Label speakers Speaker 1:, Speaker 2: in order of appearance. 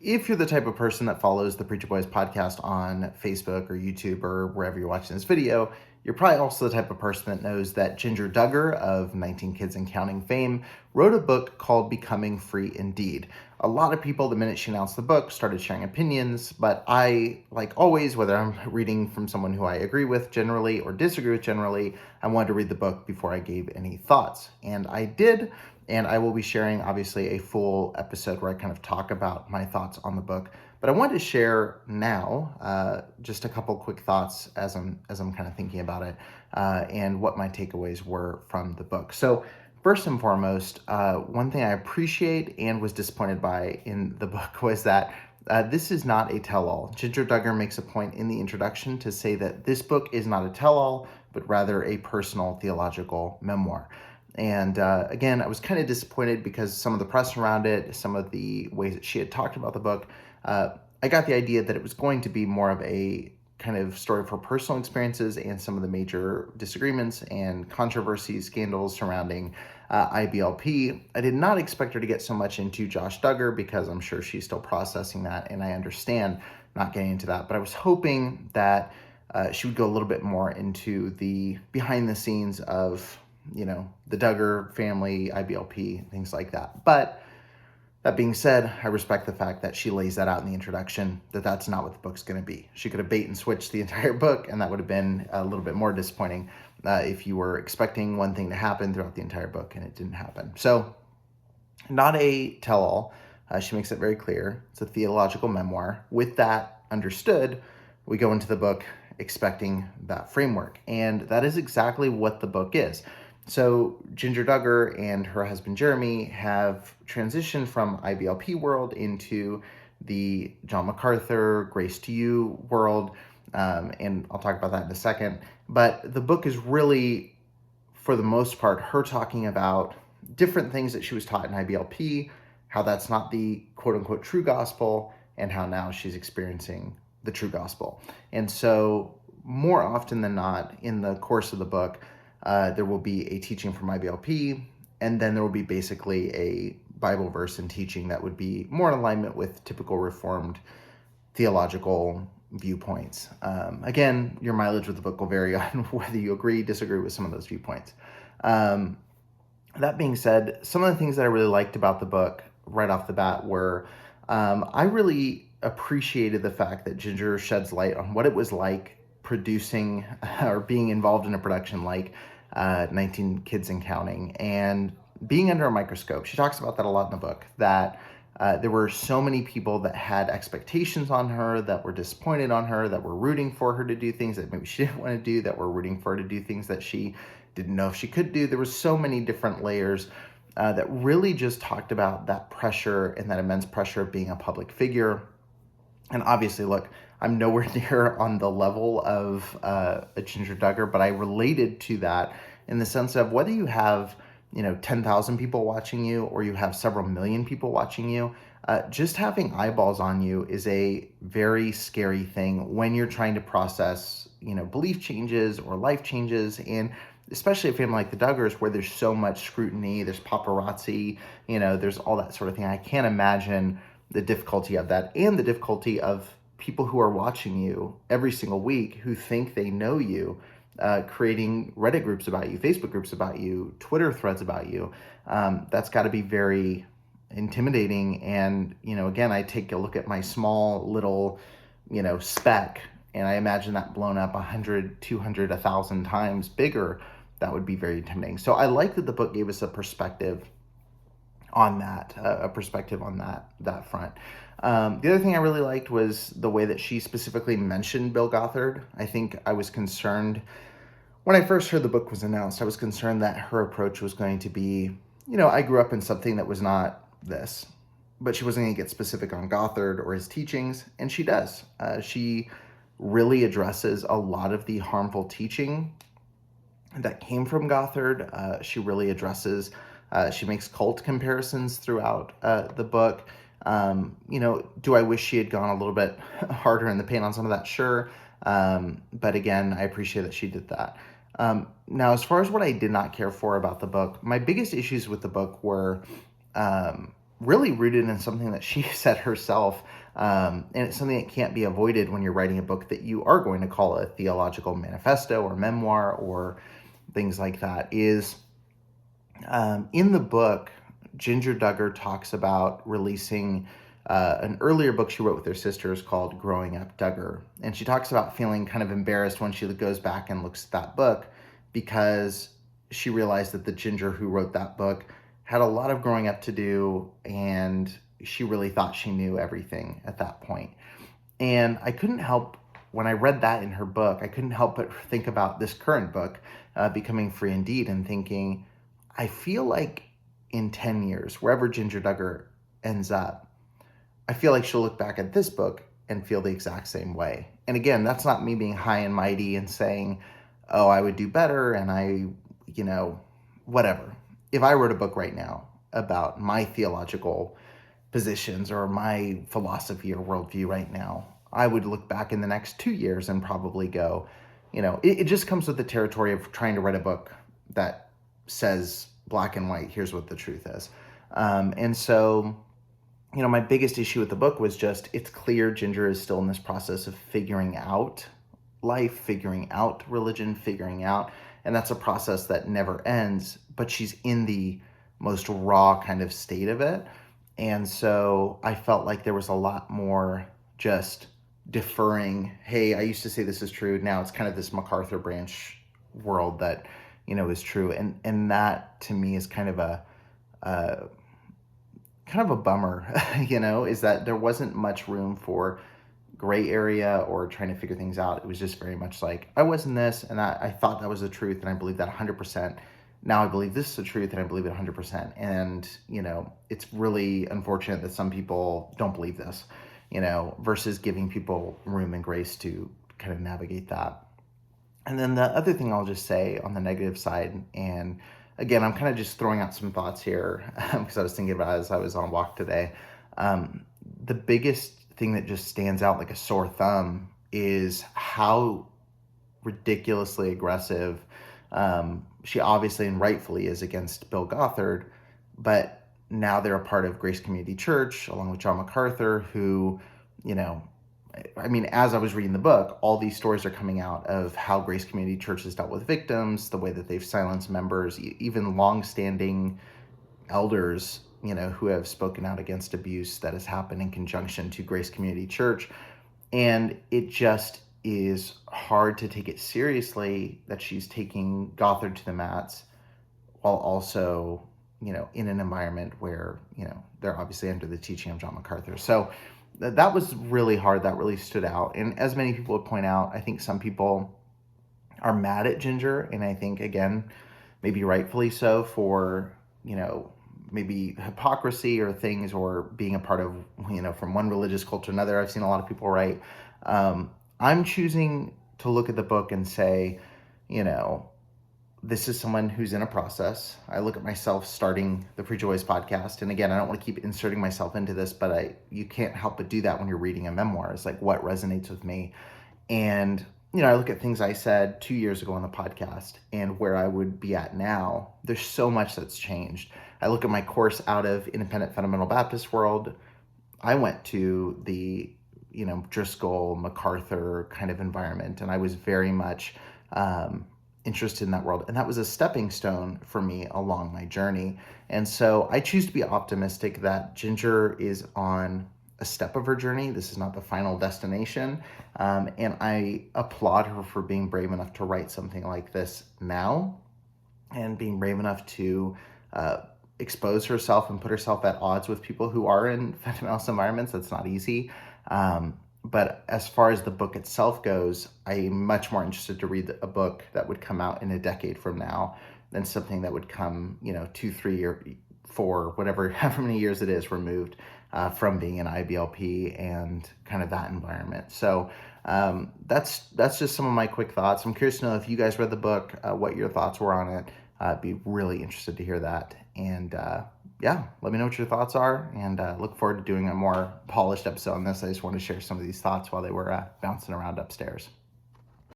Speaker 1: if you're the type of person that follows the Preacher Boys podcast on Facebook or YouTube or wherever you're watching this video, you're probably also the type of person that knows that Jinger Duggar of 19 Kids and Counting fame wrote a book called Becoming Free Indeed. A lot of people, the minute she announced the book, started sharing opinions, but I, like always, whether I'm reading from someone who I agree with generally or disagree with generally, I wanted to read the book before I gave any thoughts. And I did, and I will be sharing, obviously, a full episode where I kind of talk about my thoughts on the book. But I wanted to share now just a couple quick thoughts as I'm kind of thinking about it and what my takeaways were from the book. So first and foremost, one thing I appreciate and was disappointed by in the book was that this is not a tell-all. Jinger Duggar makes a point in the introduction to say that this book is not a tell-all, but rather a personal theological memoir. And again, I was kind of disappointed because some of the press around it, some of the ways that she had talked about the book, I got the idea that it was going to be more of a kind of story for personal experiences and some of the major disagreements and controversies, scandals surrounding IBLP. I did not expect her to get so much into Josh Duggar because I'm sure she's still processing that, and I understand not getting into that. But I was hoping that she would go a little bit more into the behind the scenes of, the Duggar family, IBLP, things like that. But that being said, I respect the fact that she lays that out in the introduction, that that's not what the book's going to be. She could have bait and switched the entire book, and that would have been a little bit more disappointing if you were expecting one thing to happen throughout the entire book and it didn't happen. So, not a tell-all. She makes it very clear. It's a theological memoir. With that understood, we go into the book expecting that framework, and that is exactly what the book is. So Jinger Duggar and her husband Jeremy have transitioned from IBLP world into the John MacArthur, Grace to You world, and I'll talk about that in a second. But the book is really, for the most part, her talking about different things that she was taught in IBLP, how that's not the quote-unquote true gospel, and how now she's experiencing the true gospel. And so more often than not, in the course of the book, there will be a teaching from IBLP, and then there will be basically a Bible verse and teaching that would be more in alignment with typical Reformed theological viewpoints. Again, your mileage with the book will vary on whether you agree, disagree with some of those viewpoints. That being said, some of the things that I really liked about the book right off the bat were I really appreciated the fact that Jinger sheds light on what it was like producing or being involved in a production like 19 Kids and Counting and being under a microscope. She talks about that a lot in the book, that there were so many people that had expectations on her, that were disappointed on her, that were rooting for her to do things that maybe she didn't want to do, that were rooting for her to do things that she didn't know if she could do. There were so many different layers that really just talked about that pressure and that immense pressure of being a public figure. And obviously, look, I'm nowhere near on the level of a Jinger Duggar, but I related to that in the sense of whether you have, 10,000 people watching you or you have several million people watching you, just having eyeballs on you is a very scary thing when you're trying to process, belief changes or life changes. And especially a family like the Duggars, where there's so much scrutiny, there's paparazzi, there's all that sort of thing. I can't imagine the difficulty of that and the difficulty of people who are watching you every single week who think they know you, creating Reddit groups about you, Facebook groups about you, Twitter threads about you. That's got to be very intimidating. And, again, I take a look at my small little, speck, and I imagine that blown up 100, 200, 1,000 times bigger. That would be very intimidating. So I like that the book gave us a perspective on that, that front. The other thing I really liked was the way that she specifically mentioned Bill Gothard. I think I was concerned when I first heard the book was announced. I was concerned that her approach was going to be, I grew up in something that was not this, but she wasn't going to get specific on Gothard or his teachings, and she does. She really addresses a lot of the harmful teaching that came from Gothard. She really addresses, she makes cult comparisons throughout the book. Do I wish she had gone a little bit harder in the paint on some of that? Sure. But again, I appreciate that she did that. Now, as far as what I did not care for about the book, my biggest issues with the book were really rooted in something that she said herself. And it's something that can't be avoided when you're writing a book that you are going to call a theological manifesto or memoir or things like that, is in the book, Jinger Duggar talks about releasing an earlier book she wrote with her sisters called Growing Up Duggar. And she talks about feeling kind of embarrassed when she goes back and looks at that book because she realized that the Jinger who wrote that book had a lot of growing up to do, and she really thought she knew everything at that point. And I couldn't help, when I read that in her book, I couldn't help but think about this current book, Becoming Free Indeed, and thinking, I feel like in 10 years, wherever Jinger Duggar ends up, I feel like she'll look back at this book and feel the exact same way. And again, that's not me being high and mighty and saying, oh, I would do better and whatever. If I wrote a book right now about my theological positions or my philosophy or worldview right now, I would look back in the next 2 years and probably go, it just comes with the territory of trying to write a book that says black and white, here's what the truth is. And so, my biggest issue with the book was just, it's clear Jinger is still in this process of figuring out life, figuring out religion, and that's a process that never ends, but she's in the most raw kind of state of it. And so I felt like there was a lot more just deferring, hey, I used to say this is true, now it's kind of this MacArthur branch world that, is true. And that to me is kind of a bummer, is that there wasn't much room for gray area or trying to figure things out. It was just very much like, I was in this and I thought that was the truth and I believed that 100%. Now I believe this is the truth and I believe it 100%. And, it's really unfortunate that some people don't believe this, versus giving people room and grace to kind of navigate that. And then the other thing I'll just say on the negative side, and again, I'm kind of just throwing out some thoughts here because I was thinking about it as I was on a walk today. The biggest thing that just stands out like a sore thumb is how ridiculously aggressive she obviously and rightfully is against Bill Gothard, but now they're a part of Grace Community Church along with John MacArthur, who, as I was reading the book, all these stories are coming out of how Grace Community Church has dealt with victims, the way that they've silenced members, even long-standing elders, who have spoken out against abuse that has happened in conjunction to Grace Community Church. And it just is hard to take it seriously that she's taking Gothard to the mats while also, in an environment where, they're obviously under the teaching of John MacArthur. So that was really hard. That really stood out. And as many people would point out, I think some people are mad at Jinger. And I think, again, maybe rightfully so, for, maybe hypocrisy or things, or being a part of, from one religious cult to another. I've seen a lot of people write. I'm choosing to look at the book and say, this is someone who's in a process. I look at myself starting the Preacher Boys podcast. And again, I don't want to keep inserting myself into this, but you can't help but do that when you're reading a memoir. It's like, what resonates with me? And, I look at things I said 2 years ago on the podcast and where I would be at now. There's so much that's changed. I look at my course out of independent fundamental Baptist world. I went to the, Driscoll, MacArthur kind of environment, and I was very much interested in that world. And that was a stepping stone for me along my journey. And so I choose to be optimistic that Jinger is on a step of her journey. This is not the final destination. And I applaud her for being brave enough to write something like this now, and being brave enough to expose herself and put herself at odds with people who are in fundamentalist environments. That's not easy. But as far as the book itself goes, I'm much more interested to read a book that would come out in a decade from now than something that would come, 2, 3, or 4, however many years it is removed from being an IBLP and kind of that environment. So that's just some of my quick thoughts. I'm curious to know if you guys read the book, what your thoughts were on it. I'd be really interested to hear that. And let me know what your thoughts are, and look forward to doing a more polished episode on this. I just want to share some of these thoughts while they were bouncing around upstairs.